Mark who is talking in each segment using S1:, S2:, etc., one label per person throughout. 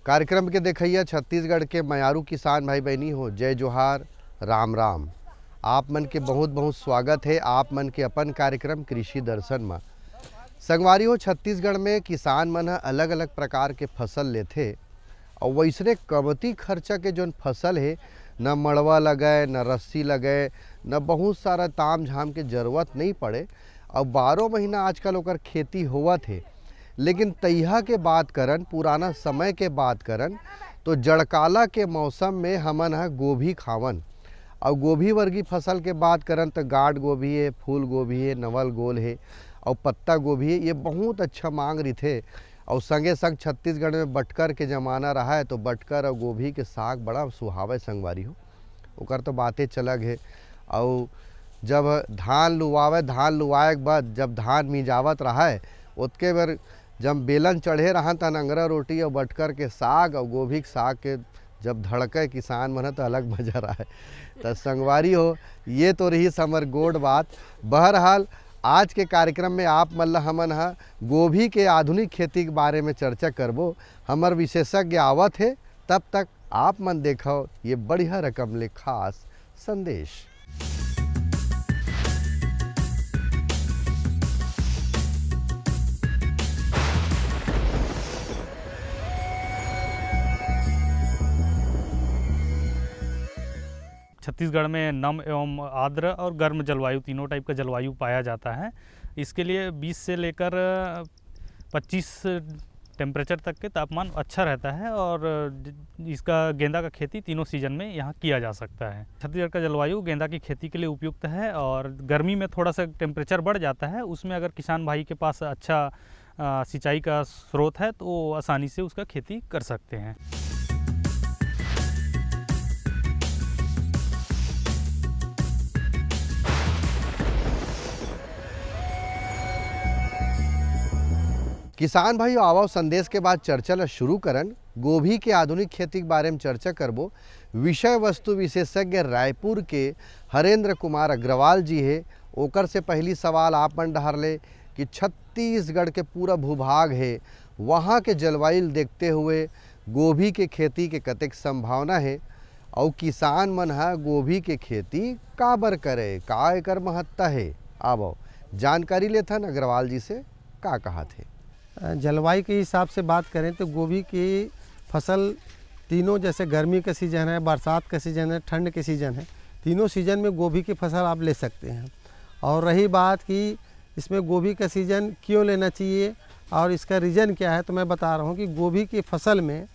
S1: कार्यक्रम के देखिए छत्तीसगढ़ के मयारू किसान भाई बहनी हो, जय जोहार, राम राम। आप मन के बहुत बहुत स्वागत है आप मन के अपन कार्यक्रम कृषि दर्शन में। संगवारी हो, छत्तीसगढ़ में किसान मन अलग अलग प्रकार के फसल लेथे और वैसने कमती खर्चा के जो फसल है, न मड़वा लगे, न रस्सी लगे, न बहुत सारा ताम झाम के जरूरत नहीं पड़े और 12 महीना आजकल ओकर खेती होवत है। लेकिन तैहा के बात करन, पुराना समय के बात करन तो जड़काला के मौसम में हमन गोभी खावन और गोभी वर्गी फसल के बात करन तो गाढ़ गोभी है, फूल गोभी है, नवल गोल है और पत्ता गोभी है। ये बहुत अच्छा मांग रही थे और संगे संग छत्तीसगढ़ में बटकर के ज़माना रहा है तो बटकर और गोभी के साग बड़ा सुहावे संगवारी हो, ओकर तो बातें चलग है। और जब धान लुवावे, धान लुवाए के बाद जब धान मिजावत रहा है उसके बार जब बेलन चढ़े रहा था नंगरा रोटी और बटकर के साग और गोभी के साग के जब धड़के किसान मन तो अलग मजा रहा है। तो संगवारी हो, ये तो रही समर गोड बात। बहरहाल आज के कार्यक्रम में आप मल्ला हमन गोभी के आधुनिक खेती के बारे में चर्चा करबो। हमर विशेषज्ञ आवत है, तब तक आप मन देखो ये बढ़िया रकम ले खास संदेश।
S2: छत्तीसगढ़ में नम एवं आर्द्र और गर्म जलवायु तीनों टाइप का जलवायु पाया जाता है। इसके लिए 20 से लेकर 25 टेम्परेचर तक के तापमान अच्छा रहता है और इसका गेंदा का खेती तीनों सीजन में यहाँ किया जा सकता है। छत्तीसगढ़ का जलवायु गेंदा की खेती के लिए उपयुक्त है और गर्मी में थोड़ा सा टेम्परेचर बढ़ जाता है। उसमें अगर किसान भाई के पास अच्छा सिंचाई का स्रोत है तो वो आसानी से उसका खेती कर सकते हैं।
S1: किसान भाई आवो संदेश के बाद चर्चा ला शुरू करन। गोभी के आधुनिक खेती के बारे में चर्चा करबो। विषय वस्तु विशेषज्ञ रायपुर के हरेंद्र कुमार अग्रवाल जी है। ओकर से पहली सवाल आप मन डहर ले कि छत्तीसगढ़ के पूरा भूभाग है, वहाँ के जलवायु देखते हुए गोभी के खेती के कतेक संभावना है और किसान मन गोभी के खेती काबर करे, का एकर महत्ता है। आवो जानकारी लेथन अग्रवाल जी से का कहा थे।
S3: जलवायु के हिसाब से बात करें तो गोभी की फसल तीनों, जैसे गर्मी का सीज़न है, बरसात का सीज़न है, ठंड के सीज़न है, तीनों सीज़न में गोभी की फसल आप ले सकते हैं। और रही बात कि इसमें गोभी का सीज़न क्यों लेना चाहिए और इसका रीज़न क्या है, तो मैं बता रहा हूँ कि गोभी की फसल में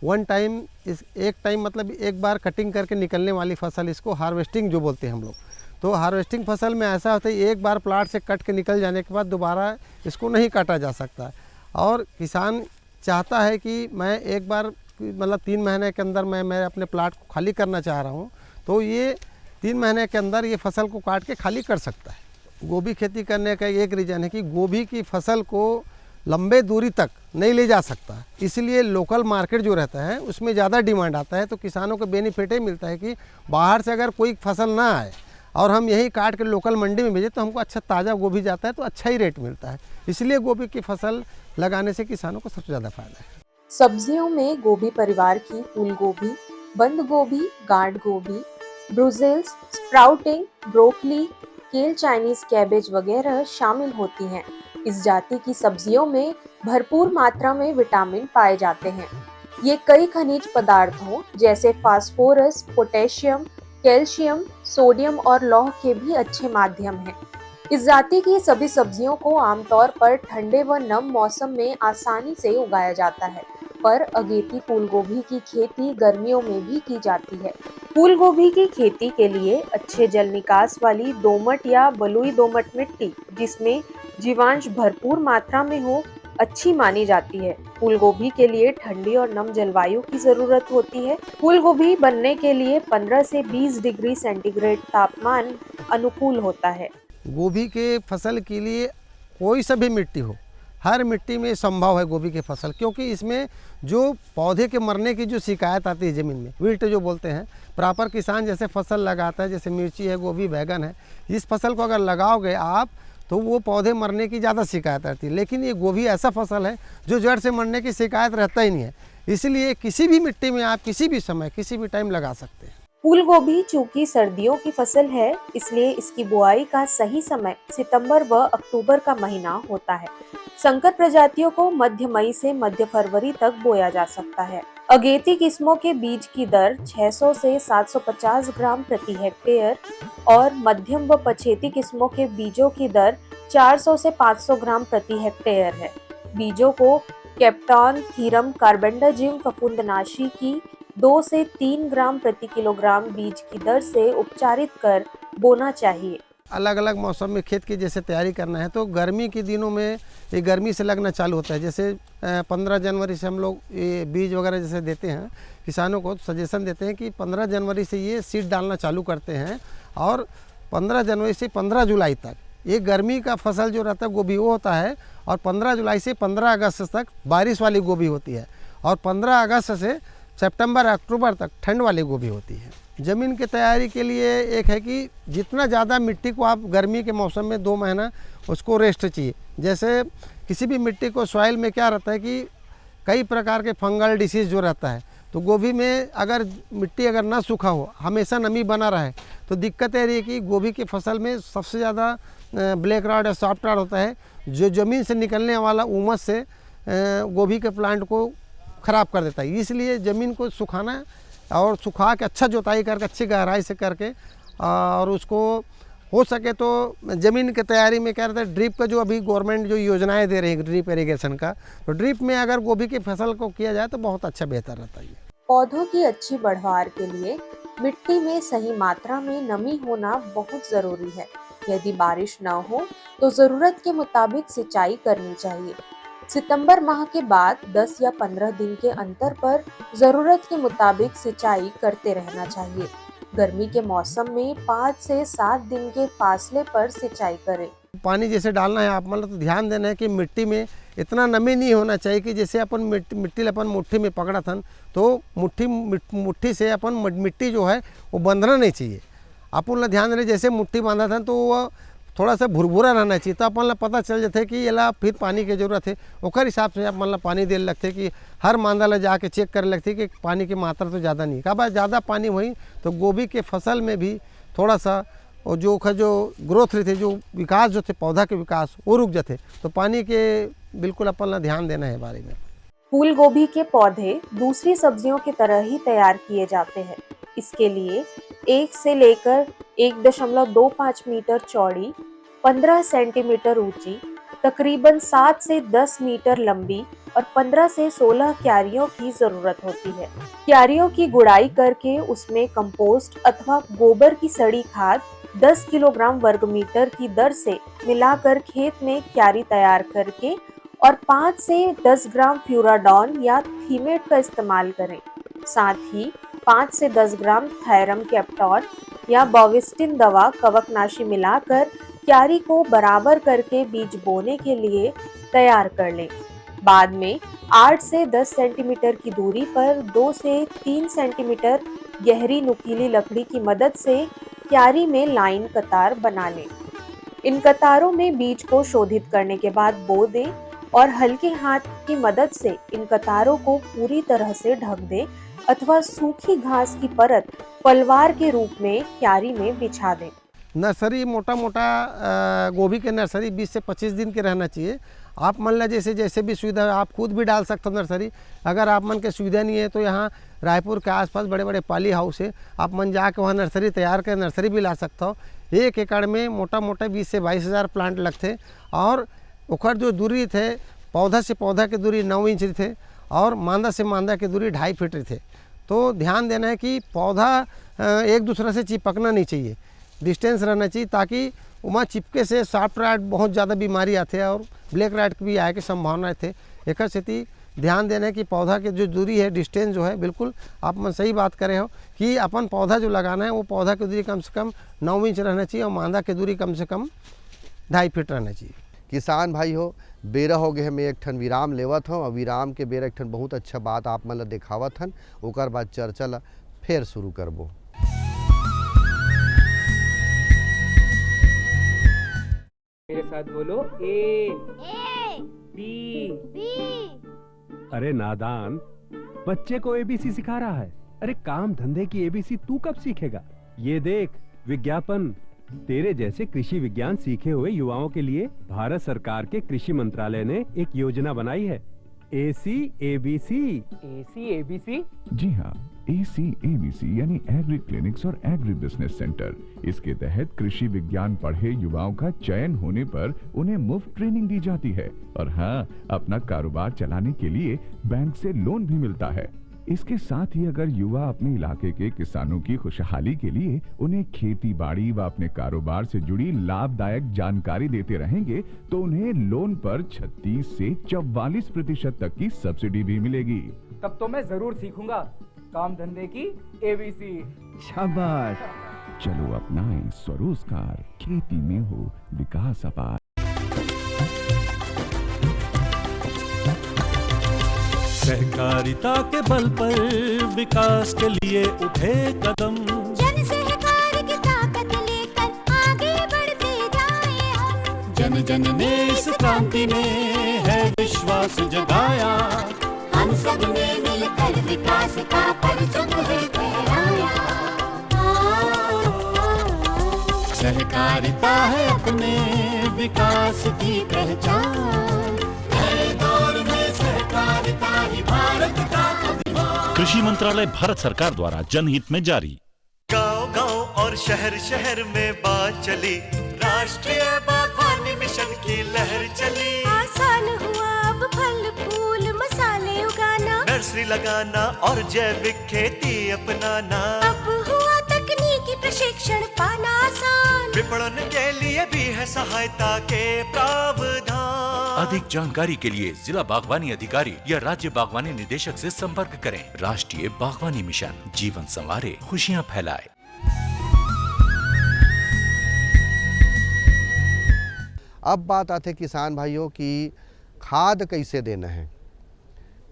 S3: एक टाइम मतलब एक बार कटिंग करके निकलने वाली फसल, इसको हार्वेस्टिंग जो बोलते हैं हम लोग। तो हार्वेस्टिंग फसल में ऐसा होता है एक बार प्लाट से कट के निकल जाने के बाद दोबारा इसको नहीं काटा जा सकता। और किसान चाहता है कि मैं एक बार मतलब 3 महीने के अंदर मैं अपने प्लाट को खाली करना चाह रहा हूँ, तो ये 3 महीने के अंदर ये फसल को काट के खाली कर सकता है। गोभी खेती करने का एक रीज़न है कि गोभी की फसल को लंबे दूरी तक नहीं ले जा सकता, इसलिए लोकल मार्केट जो रहता है उसमें ज़्यादा डिमांड आता है। तो किसानों को बेनिफिट ही मिलता है कि बाहर से अगर कोई फसल ना आए और हम यही काट के लोकल मंडी में भेजें तो हमको अच्छा ताज़ा गोभी जाता है, तो अच्छा ही रेट मिलता है। इसलिए गोभी की फसल लगाने से किसानों को सबसे ज़्यादा फायदा है।
S4: सब्जियों में गोभी परिवार की फूल गोभी, बंद गोभी, गार्ड गोभी, ब्रुसेल्स, स्प्राउटिंग, ब्रोकली, केल, चाइनीज कैबेज वगैरह शामिल होती हैं। इस जाति की सब्जियों में भरपूर मात्रा में विटामिन पाए जाते हैं। ये कई खनिज पदार्थों जैसे फास्फोरस, पोटेशियम, कैल्शियम, सोडियम और लौह के भी अच्छे माध्यम हैं। इस जाति की सभी सब्जियों को आमतौर पर ठंडे व नम मौसम में आसानी से उगाया जाता है, पर अगेती फूल गोभी की खेती गर्मियों में भी की जाती है। फूल गोभी की खेती के लिए अच्छे जल निकास वाली दोमट या बलुई दोमट मिट्टी, जिसमें जीवांश भरपूर मात्रा में हो, अच्छी मानी जाती है। फूल गोभी के लिए ठंडी और नम जलवायु की जरूरत होती है। फूल गोभी बनने के लिए 15 से 20 डिग्री सेंटीग्रेड तापमान अनुकूल होता है।
S3: गोभी के फसल के लिए कोई सा भी मिट्टी हो, हर मिट्टी में संभव है गोभी की फसल, क्योंकि इसमें जो पौधे के मरने की जो शिकायत आती है ज़मीन में, विल्ट जो बोलते हैं, प्रॉपर किसान जैसे फसल लगाता है, जैसे मिर्ची है, गोभी, बैगन है, इस फसल को अगर लगाओगे आप तो वो पौधे मरने की ज़्यादा शिकायत आती है। लेकिन ये गोभी ऐसा फसल है जो जड़ से मरने की शिकायत रहता ही नहीं है। इसलिए किसी भी मिट्टी में आप किसी भी समय किसी भी टाइम लगा सकते हैं।
S4: फूल गोभी चूंकि सर्दियों की फसल है, इसलिए इसकी बुआई का सही समय सितंबर व अक्टूबर का महीना होता है। संकर प्रजातियों को मध्य मई से मध्य फरवरी तक बोया जा सकता है। अगेती किस्मों के बीज की दर 600 से 750 ग्राम प्रति हेक्टेयर और मध्यम व पछेती किस्मों के बीजों की दर 400 से 500 ग्राम प्रति हेक्टेयर है। बीजों को कैप्टॉन, थीरम, कार्बेंडाजिम फफूंदनाशी की 2 से 3 ग्राम प्रति किलोग्राम बीज की दर से उपचारित कर बोना चाहिए।
S3: अलग अलग मौसम में खेत की जैसे तैयारी करना है तो गर्मी के दिनों में ये गर्मी से लगना चालू होता है। जैसे 15 जनवरी से हम लोग ये बीज वगैरह जैसे देते हैं किसानों को, सजेशन देते हैं कि 15 जनवरी से ये सीड डालना चालू करते हैं और 15 जनवरी से 15 जुलाई तक ये गर्मी का फसल जो रहता है गोभी वो होता है और 15 जुलाई से 15 अगस्त तक बारिश वाली गोभी होती है और 15 अगस्त से सितंबर अक्टूबर तक ठंड वाली गोभी होती है। ज़मीन की तैयारी के लिए एक है कि जितना ज़्यादा मिट्टी को आप गर्मी के मौसम में 2 महीना उसको रेस्ट चाहिए। जैसे किसी भी मिट्टी को सॉइल में क्या रहता है कि कई प्रकार के फंगल डिसीज़ जो रहता है, तो गोभी में अगर मिट्टी अगर ना सूखा हो, हमेशा नमी बना रहे तो दिक्कत ये रही है कि गोभी की फसल में सबसे ज़्यादा ब्लैक रॉड या सॉफ्ट रॉड होता है जो ज़मीन से निकलने वाला उमस से गोभी के प्लांट को ख़राब कर देता है। इसलिए ज़मीन को सुखाना और सुखा के अच्छा जुताई करके अच्छी गहराई से करके और उसको हो सके तो ज़मीन की तैयारी में क्या रहता है, ड्रिप का जो अभी गवर्नमेंट जो योजनाएं दे रही है ड्रिप इरिगेशन का, तो ड्रिप में अगर गोभी की फसल को किया जाए तो बहुत अच्छा बेहतर रहता है।
S4: पौधों की अच्छी बढ़वार के लिए मिट्टी में सही मात्रा में नमी होना बहुत जरूरी है। यदि बारिश न हो तो जरूरत के मुताबिक सिंचाई करनी चाहिए। सितंबर माह के बाद 10 या 15 दिन के अंतर पर जरूरत के मुताबिक सिंचाई करते रहना चाहिए। गर्मी के मौसम में 5 से 7 दिन के फासले पर सिंचाई करें।
S3: पानी जैसे डालना है आप मतलब तो ध्यान देना है कि मिट्टी में इतना नमी नहीं होना चाहिए कि जैसे अपन मिट्टी अपन मुट्ठी में पकड़ा था तो मुट्ठी से अपन मिट्टी जो है वो बंधना नहीं चाहिए। अपन ध्यान रहे जैसे मुट्ठी बांधा था तो वो थोड़ा सा भुरभुरा रहना चाहिए, तो अपन पता चल जाते कि ये फिर पानी की जरूरत है ओकर हिसाब से अपन पानी दे लगते कि हर मांदा ला जाके चेक करे लगती कि पानी की मात्रा तो ज़्यादा नहीं। कब ज़्यादा पानी हुई तो गोभी के फसल में भी थोड़ा सा और जो ग्रोथ रही थे, जो विकास जो थे पौधा के विकास वो रुक जाते, तो पानी के बिल्कुल अपन ध्यान देना है बारे में।
S4: फूल गोभी के पौधे दूसरी सब्जियों की तरह ही तैयार किए जाते हैं। इसके लिए 1 से लेकर 1.25 मीटर चौड़ी, 15 सेंटीमीटर ऊंची, तकरीबन 7 से 10 मीटर लंबी और 15 से 16 क्यारियों की जरूरत होती है। क्यारियों की गुड़ाई करके उसमें कंपोस्ट अथवा गोबर की सड़ी खाद 10 किलोग्राम वर्ग मीटर की दर से मिलाकर खेत में क्यारी तैयार करके और 5 से 10 ग्राम फ्यूराडॉन या थीमेट का इस्तेमाल करें। साथ ही 5 से 10 ग्राम थायरम कैप्टॉन या बोविस्टिन दवा कवकनाशी मिलाकर क्यारी को बराबर करके बीज बोने के लिए तैयार कर लें। बाद में 8 से 10 सेंटीमीटर की दूरी पर 2 से 3 सेंटीमीटर गहरी नुकीली लकड़ी की मदद से क्यारी में लाइन कतार बना लें। इन कतारों में बीज को शोधित करने के बाद बो दें और हल्के हाथ की मदद से इन कतारों को पूरी तरह से ढक दें अथवा सूखी घास की परत पलवार के रूप में क्यारी में बिछा दें।
S3: नर्सरी मोटा गोभी के नर्सरी 20 से 25 दिन के रहना चाहिए। आप मान ला जैसे भी सुविधा आप खुद भी डाल सकते हो नर्सरी। अगर आप मन के सुविधा नहीं है तो यहाँ रायपुर के आसपास बड़े बड़े पाली हाउस है, आप मन जाके वहाँ नर्सरी तैयार कर नर्सरी भी ला सकते हो। 1 एकड़ में मोटा 20 से 22 हज़ार प्लांट लगते और ओकर जो दूरी थे पौधा से पौधा की दूरी 9 इंच थे और मांदा से मांदा की दूरी 2.5 फीट थे। तो ध्यान देना है कि पौधा एक दूसरे से चिपकना नहीं चाहिए, डिस्टेंस रहना चाहिए ताकि वहाँ चिपके से सॉफ्ट रॉट बहुत ज़्यादा बीमारी आते हैं और ब्लैक रॉट की भी आए की संभावना थे। एक स्थिति ध्यान देना है कि पौधा की जो दूरी है डिस्टेंस जो है बिल्कुल आप मन सही बात करे हो कि अपन पौधा जो लगाना है वो पौधा की दूरी कम से कम 9 इंच रहना चाहिए और मांदा की दूरी कम से कम 2.5 फीट रहना चाहिए।
S1: किसान भाई हो बेरा हो गए हमें एक ठन विराम लेवत हूँ और विराम के बेरा एक ठन बहुत अच्छा बात आप मन ला दिखावत हन, ओकर बाद चर्चा ला फिर शुरू करबो।
S5: मेरे साथ बोलो ए बी।
S6: अरे नादान, बच्चे को एबीसी सिखा रहा है। अरे काम धंधे की एबीसी तू कब सीखेगा? ये देख विज्ञापन। तेरे जैसे कृषि विज्ञान सीखे हुए युवाओं के लिए भारत सरकार के कृषि मंत्रालय ने एक योजना बनाई है, ACABC।
S5: ACABC?
S7: जी हाँ, ACABC यानी एग्री क्लिनिक्स और एग्री बिजनेस सेंटर। इसके तहत कृषि विज्ञान पढ़े युवाओं का चयन होने पर उन्हें मुफ्त ट्रेनिंग दी जाती है और हाँ, अपना कारोबार चलाने के लिए बैंक से लोन भी मिलता है। इसके साथ ही अगर युवा अपने इलाके के किसानों की खुशहाली के लिए उन्हें खेती बाड़ी व अपने कारोबार से जुड़ी लाभदायक जानकारी देते रहेंगे तो उन्हें लोन पर 36 से 44% तक की सब्सिडी भी मिलेगी।
S5: तब तो मैं जरूर सीखूंगा काम धंधे की ABC।
S7: शाबाश, चलो अपनाएं स्वरोजगार, खेती में हो विकास अपार।
S8: सहकारिता के बल पर विकास के लिए उठे कदम,
S9: जन सहकार की ताकत लेकर आगे बढ़ते जाएं हम।
S8: जन जन ने इस क्रांति में है विश्वास जगाया,
S9: हम सब ने मिलकर विकास का परचम है फहराया।
S8: सहकारिता है अपने विकास की पहचान, नए दौर में सहकारिता ही भारत का अभिमान।
S10: कृषि मंत्रालय भारत सरकार द्वारा जनहित में जारी।
S11: गांव-गांव और शहर-शहर में बात चली, राष्ट्रीय बागवानी मिशन की लहर चली।
S9: आसान हुआ अब फल फूल मसाले उगाना,
S11: नर्सरी लगाना और जैविक खेती अपनाना।
S9: अब हुआ तकनीकी प्रशिक्षण पाना आसान,
S11: विपणन के लिए भी है सहायता के प्रावधान।
S10: अधिक जानकारी के लिए जिला बागवानी अधिकारी या राज्य बागवानी निदेशक से संपर्क करें। राष्ट्रीय बागवानी मिशन, जीवन संवारे, खुशियां फैलाए।
S1: अब बात आते किसान भाइयों की खाद कैसे देना है।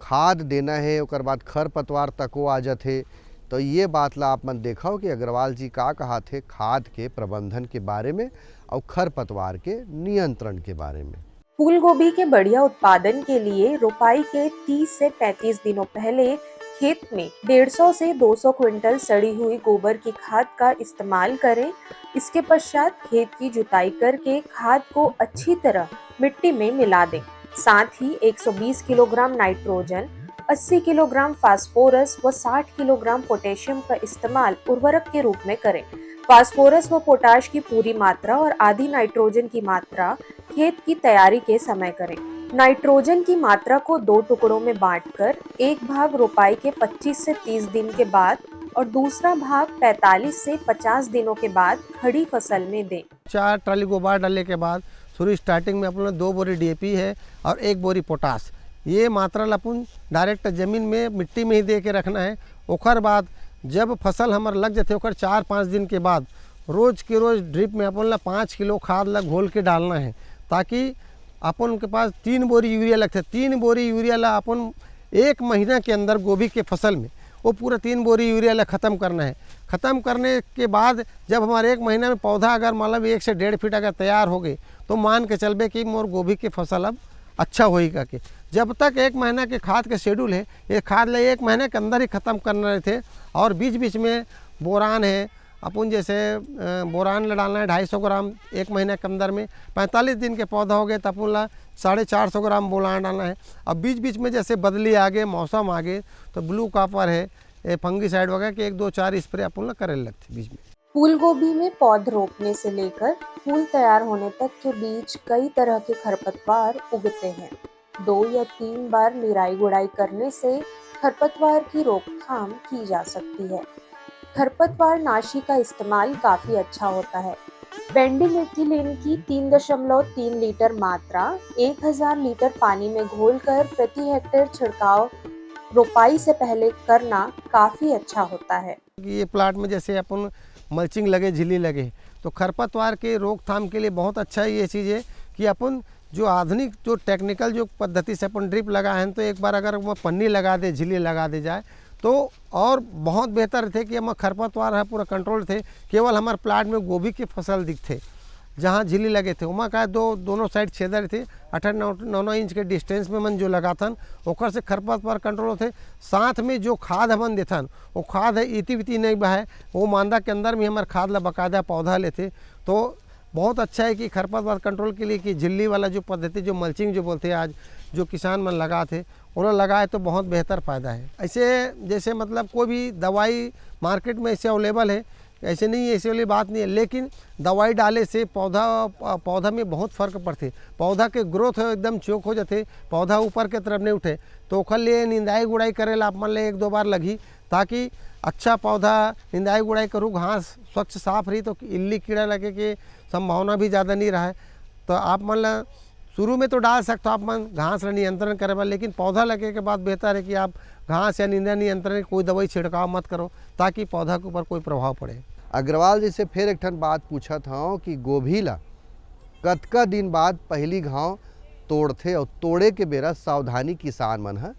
S1: खाद देना है ओकर बाद खर पतवार तको आ जाते, तो ये बात ला आप मन देखा हो कि अग्रवाल जी का कहा थे खाद के प्रबंधन के बारे में और खर पतवार के नियंत्रण के बारे में।
S4: फूल गोभी के बढ़िया उत्पादन के लिए रोपाई के 30 से 35 दिनों पहले खेत में 150 से 200 क्विंटल सड़ी हुई गोबर की खाद का इस्तेमाल करें। इसके पश्चात खेत की जुताई करके खाद को अच्छी तरह मिट्टी में मिला दें। साथ ही 120 किलोग्राम नाइट्रोजन, 80 किलोग्राम फास्फोरस व 60 किलोग्राम पोटेशियम का इस्तेमाल उर्वरक के रूप में करें। फास्फोरस व पोटाश की पूरी मात्रा और आधी नाइट्रोजन की मात्रा खेत की तैयारी के समय करें। नाइट्रोजन की मात्रा को 2 टुकड़ों में बांटकर एक भाग रोपाई के 25 से 30 दिन के बाद और दूसरा भाग 45 से 50 दिनों के बाद खड़ी फसल में दें।
S3: 4 ट्राली गोबर डालने के बाद शुरू स्टार्टिंग में अपन 2 बोरी DAP है और 1 बोरी पोटास, ये मात्रा अपन डायरेक्ट जमीन में मिट्टी में ही दे के रखना है। ओकर बाद जब फसल हमार लग जाते ओकर 4-5 दिन के बाद रोज के रोज ड्रिप में अपन ला 5 किलो खाद ला घोल के डालना है, ताकि अपन के पास 3 बोरी यूरिया लगते। 3 बोरी यूरिया ला अपन 1 महीना के अंदर गोभी के फसल में वो पूरा 3 बोरी यूरिया ला ख़त्म करना है। ख़त्म करने के बाद जब हमारे 1 महीना में पौधा अगर मतलब 1 से 1.5 फीट अगर तैयार हो गए तो मान के चलबे कि मोर गोभी की फसल अब अच्छा होएगा के। जब तक 1 महीना के खाद के शेड्यूल है, ये खाद ले 1 महीने के अंदर ही ख़त्म करना रहते। और बीच बीच में बोरान है, अपन जैसे बोरान डालना है 250 ग्राम 1 महीने के अंदर में। 45 दिन के पौधा हो गए तो अपन ला 450 ग्राम बोरान डालना है। अब बीच बीच में जैसे बदली आगे मौसम आगे तो ब्लू कॉपर है, फंगीसाइड वगैरह के 1-2-4 स्प्रे अपन ला करे लगते बीच में।
S4: फूल गोभी में पौध रोपने से लेकर फूल तैयार होने तक के बीच कई तरह के खरपतवार उगते हैं। 2 या 3 बार निराई गुड़ाई करने से खरपतवार की रोकथाम की जा सकती है। खरपतवार नाशी का इस्तेमाल काफ़ी अच्छा होता है। पेंडिमेथिलिन की 3.3 लीटर मात्रा 1000 लीटर पानी में घोलकर प्रति हेक्टेयर छिड़काव रोपाई से पहले करना काफ़ी अच्छा होता है।
S3: ये प्लाट में जैसे अपन मल्चिंग लगे, झिल्ली लगे, तो खरपतवार के रोकथाम के लिए बहुत अच्छा ये चीज़ है कि अपन जो आधुनिक जो टेक्निकल जो पद्धति से अपन ड्रिप लगाए हैं, तो एक बार अगर वो पन्नी लगा दे, झिल्ली लगा दे जाए तो और बहुत बेहतर थे कि हम खरपतवार है पूरा कंट्रोल थे। केवल हमारे प्लाट में गोभी की फसल दिखते, जहाँ झिल्ली लगे थे वहाँ का दोनों साइड छेदर थे 8-9 इंच के डिस्टेंस में मन जो लगाथन ओकर से खरपतवार कंट्रोल होते। साथ में जो खाद हमन देथन वो खाद है इति विति नहीं बहाए, वो मांदा के अंदर में हमारे खाद ला बकायदा पौधा लेते। तो बहुत अच्छा है कि खरपतवार कंट्रोल के लिए कि झिल्ली वाला जो पद्धति जो मल्चिंग जो बोलते हैं आज जो किसान मन लगा थे उन्होंने लगाए तो बहुत बेहतर फ़ायदा है। ऐसे जैसे मतलब कोई भी दवाई मार्केट में ऐसे अवेलेबल है, ऐसे नहीं है, ऐसे वाली बात नहीं है, लेकिन दवाई डाले से पौधा में बहुत फ़र्क पड़ते। पौधा के ग्रोथ एकदम चौक हो जाते, पौधा ऊपर के तरफ नहीं उठे। तो ओखर लिए निंदाई गुड़ाई करेला आप मन ले 1-2 बार लगी, ताकि अच्छा पौधा निंदाई गुड़ाई करूँ, घास स्वच्छ साफ रही तो इल्ली कीड़ा लगे के संभावना भी ज़्यादा नहीं रहा है। तो आप मन ला शुरू में तो डाल सकते हो आप मन घास का नियंत्रण करे बा, लेकिन पौधा लगे के बाद बेहतर है कि आप घास या निंदा नियंत्रण कोई दवाई छिड़काव मत करो ताकि पौधा के ऊपर कोई प्रभाव पड़े।
S1: अग्रवाल जी से फिर एक ठन बात पूछत हूँ कि गोभी ला कतका दिन बाद पहली घाव तोड़थे और तोड़े के बेरा सावधानी किसान मन है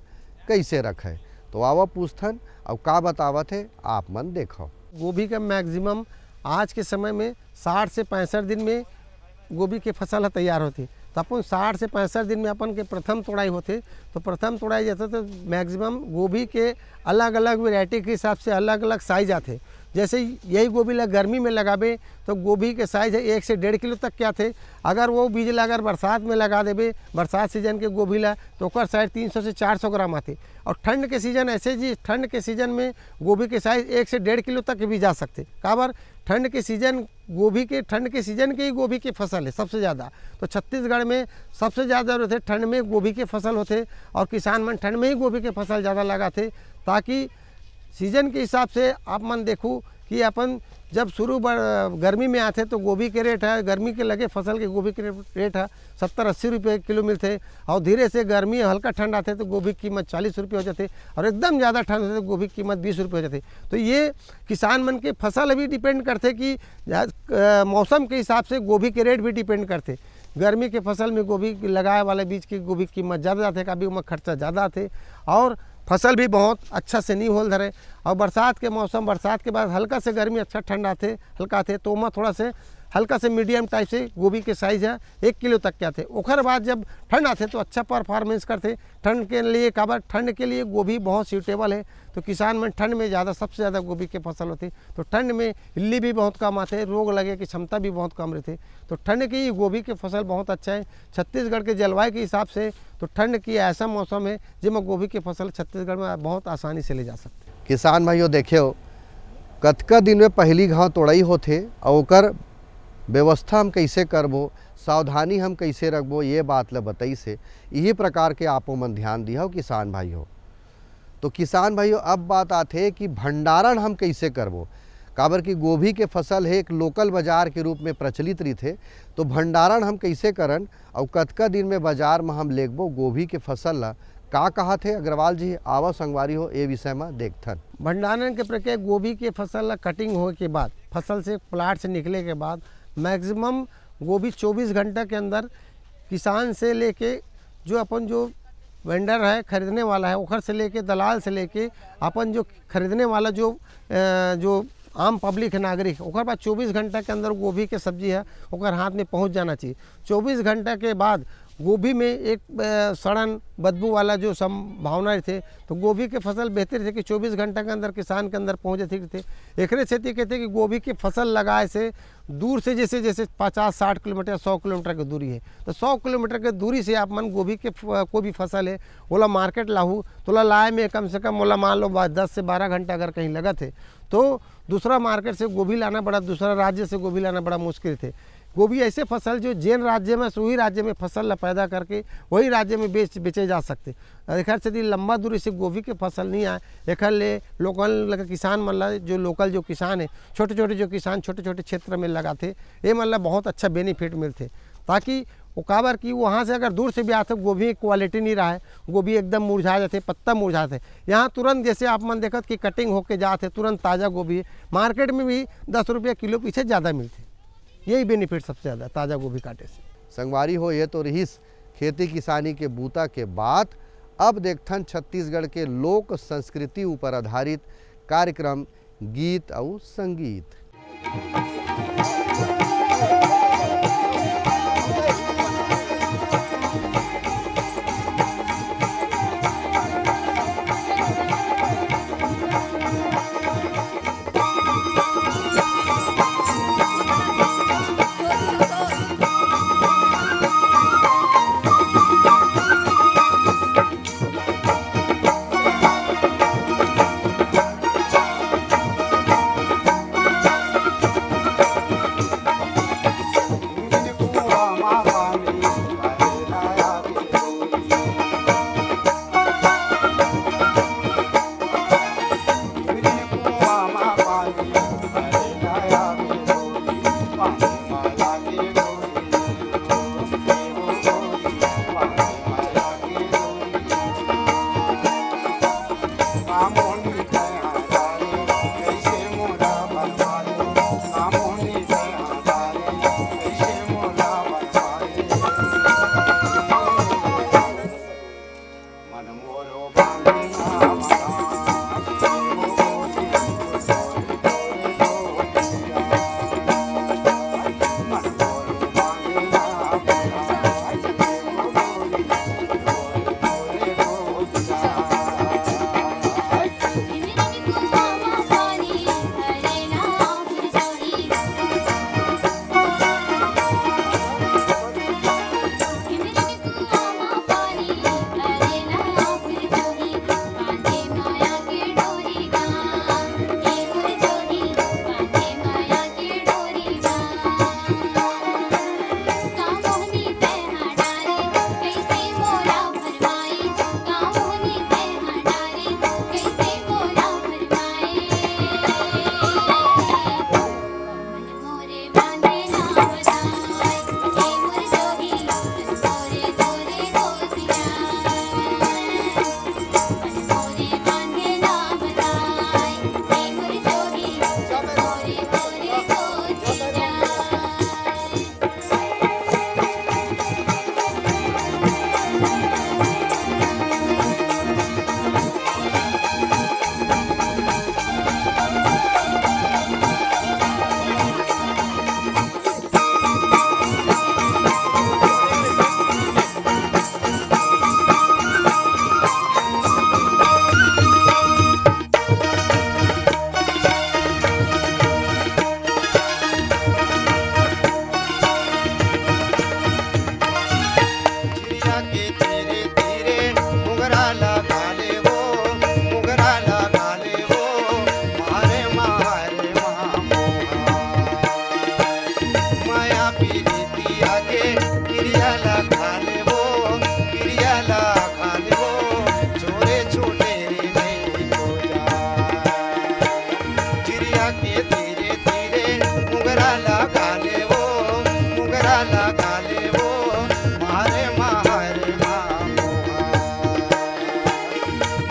S1: कैसे रखे, तो आवा पूछथन और का बतावत है आप मन देखो।
S3: गोभी का मैक्सिमम आज के समय में 60 से 65 दिन में गोभी के फसल तैयार होती। तो अपन 60 से 65 दिन में अपन के प्रथम तोड़ाई होते। तो प्रथम तोड़ाई जाते तो मैक्सिमम गोभी के अलग अलग वैरायटी के हिसाब से अलग अलग साइज आते। जैसे यही गोभी ला गर्मी में लगाबे तो गोभी के साइज है 1 से 1.5 किलो तक क्या थे। अगर वो बीज ला अगर बरसात में लगा देबे बरसात सीजन के गोभी ला तो ओकर साइज 300 से 400 ग्राम आते। और ठंड के सीजन ऐसे जी ठंड के सीजन में गोभी के साइज 1 से 1.5 किलो तक भी जा सकते। काबर ठंड के सीजन गोभी के ठंड के सीजन के ही गोभी की फसल है सबसे ज़्यादा। तो छत्तीसगढ़ में सबसे ज़्यादा होते ठंड में गोभी के फसल होते और किसान मन ठंड में ही गोभी के फसल ज़्यादा लगाते, ताकि सीजन के हिसाब से आप मन देखूँ कि अपन जब शुरू गर्मी में आते तो गोभी के रेट है, गर्मी के लगे फसल के गोभी के रेट है 70-80 रुपये किलो मिलते। और धीरे से गर्मी हल्का ठंड आते तो गोभी की कीमत 40 रुपये हो जाते और एकदम ज़्यादा ठंड होते तो गोभी की कीमत 20 रुपये हो जाती। तो ये किसान मन के फसल भी डिपेंड करते कि मौसम के हिसाब से गोभी के रेट भी डिपेंड करते। गर्मी के फसल में गोभी लगाए वाले बीज की गोभी की कीमत ज़्यादा आते, कभी उनमें खर्चा ज़्यादा आते और फसल भी बहुत अच्छा से नहीं होल धरे। और बरसात के मौसम बरसात के बाद हल्का से गर्मी अच्छा ठंड आते हल्का थे तो उमा थोड़ा से हल्का से मीडियम टाइप से गोभी के साइज है 1 किलो तक के आते। ओखर बाद जब ठंड आते तो अच्छा परफॉर्मेंस करते। ठंड के लिए काबर ठंड के लिए गोभी बहुत सूटेबल है। तो किसान में ठंड में ज़्यादा सबसे ज़्यादा गोभी के फसल होती। तो ठंड में इल्ली भी बहुत कम आते, रोग लगे की क्षमता भी बहुत कम रहती। तो ठंड की गोभी के फसल बहुत अच्छा है। छत्तीसगढ़ के जलवायु के हिसाब से तो ठंड की ऐसा मौसम है जिसमें गोभी की फसल छत्तीसगढ़ में बहुत आसानी से ले जा सकते।
S1: किसान भाइयों देखियो कतका दिन में पहली घाव तोड़ाई होथे और ओकर व्यवस्था हम कैसे करबो, सावधानी हम कैसे रखबो, ये बात ला बताई से यही प्रकार के आपो मन ध्यान दिया हो किसान भाई हो। तो किसान भाइयों अब बात आते कि भंडारण हम कैसे करबो, काबर की गोभी के फसल है एक लोकल बाजार के रूप में प्रचलित रही थे। तो भंडारण हम कैसे करन और कतका दिन में बाजार में हम लेगबो गोभी के फसल ला का कहा थे अग्रवाल जी आवा संगवारी हो ये विषय में देखथन।
S3: भंडारण के प्रक्रिया गोभी के फसल ला कटिंग होने के बाद फसल से प्लाट से निकले के बाद मैक्सिमम गोभी 24 घंटे के अंदर किसान से लेके जो अपन जो वेंडर है खरीदने वाला है ओखर से लेके दलाल से लेके अपन जो खरीदने वाला जो आम पब्लिक है नागरिक ओकर बाद 24 घंटा के अंदर गोभी के सब्जी है ओकर हाथ में पहुंच जाना चाहिए। 24 घंटा के बाद गोभी में एक सड़न बदबू वाला जो संभावना थे तो गोभी के फसल बेहतर थे कि 24 घंटा के अंदर किसान के अंदर पहुँच जाते थे। एकरे खेती कहते कि गोभी की फसल लगाए से दूर से जैसे 50-60 किलोमीटर 100 किलोमीटर की दूरी है तो 100 किलोमीटर की दूरी से आप मन गोभी के कोई भी फसल है ओला मार्केट लाहू तो ओला लाए में कम से कम ओला मान लो 10 से 12 घंटा अगर कहीं लगा थे तो दूसरा मार्केट से गोभी लाना बड़ा, दूसरा राज्य से गोभी लाना बड़ा मुश्किल थे। गोभी ऐसे फसल जो जिन राज्य में वही राज्य में फसल पैदा करके वही राज्य में बेचे जा सकते। एक से लंबा दूरी से गोभी के फसल नहीं आए एक ले लोकल किसान मतलब जो लोकल जो किसान है छोटे छोटे जो किसान छोटे छोटे क्षेत्र में लगाते ये मतलब बहुत अच्छा बेनिफिट मिलते। ताकि वो काबर कि वहाँ से अगर दूर से भी आते गोभी की क्वालिटी नहीं रहा है, गोभी एकदम मुरझा जाते, पत्ता मुरझा जाते। यहाँ तुरंत जैसे आप मन देखत कि कटिंग होके जाते तुरंत ताज़ा गोभी मार्केट में भी 10 रुपये किलो पीछे ज़्यादा मिलते। यही बेनिफिट सबसे ज़्यादा ताज़ा गोभी काटे से।
S1: संगवारी हो ये तो रहीस खेती किसानी के बूता के बात। अब देखथन छत्तीसगढ़ के लोक संस्कृति ऊपर आधारित कार्यक्रम गीत और संगीत।
S12: बंधना लगा ले वो मारे मारे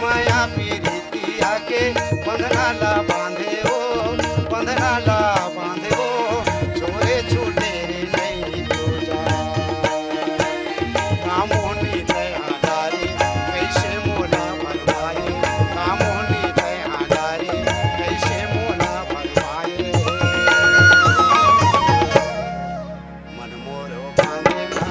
S12: माया पीरितिया के बंधना ला बांधे वो बंधना ला बांधे वो छोरे छूटे रे नहीं तो जा कामोनी दयादारी कैसे मोला बनवाए कामोनी दयादारी कैसे मोला बनवाए मन मोर बांधे ना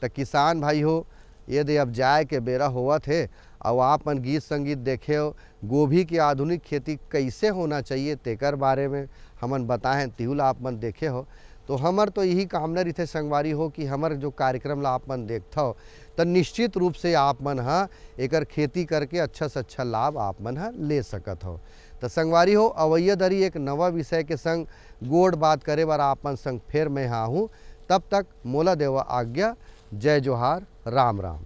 S1: तो किसान भाई हो, यदि अब जाए के बेरा हुआ थे और आप मन गीत संगीत देखे हो गोभी की आधुनिक खेती कैसे होना चाहिए तेकर बारे में हमन बताएं तिहुल आप मन देखे हो, तो हमर तो यही कामना रही संगवारी हो कि हमर जो कार्यक्रम ला आप मन देखता हो तो निश्चित रूप से आप मन हा एकर खेती करके अच्छा से अच्छा लाभ आप मन हा ले सकत हो। तो संगवारी हो, अवैया दरी एक नवा विषय के संग गोड़ बात करे बार आप मन संग फिर मैं हाँ हूँ। तब तक मोला देवा आज्ञा। जय जोहार, राम राम।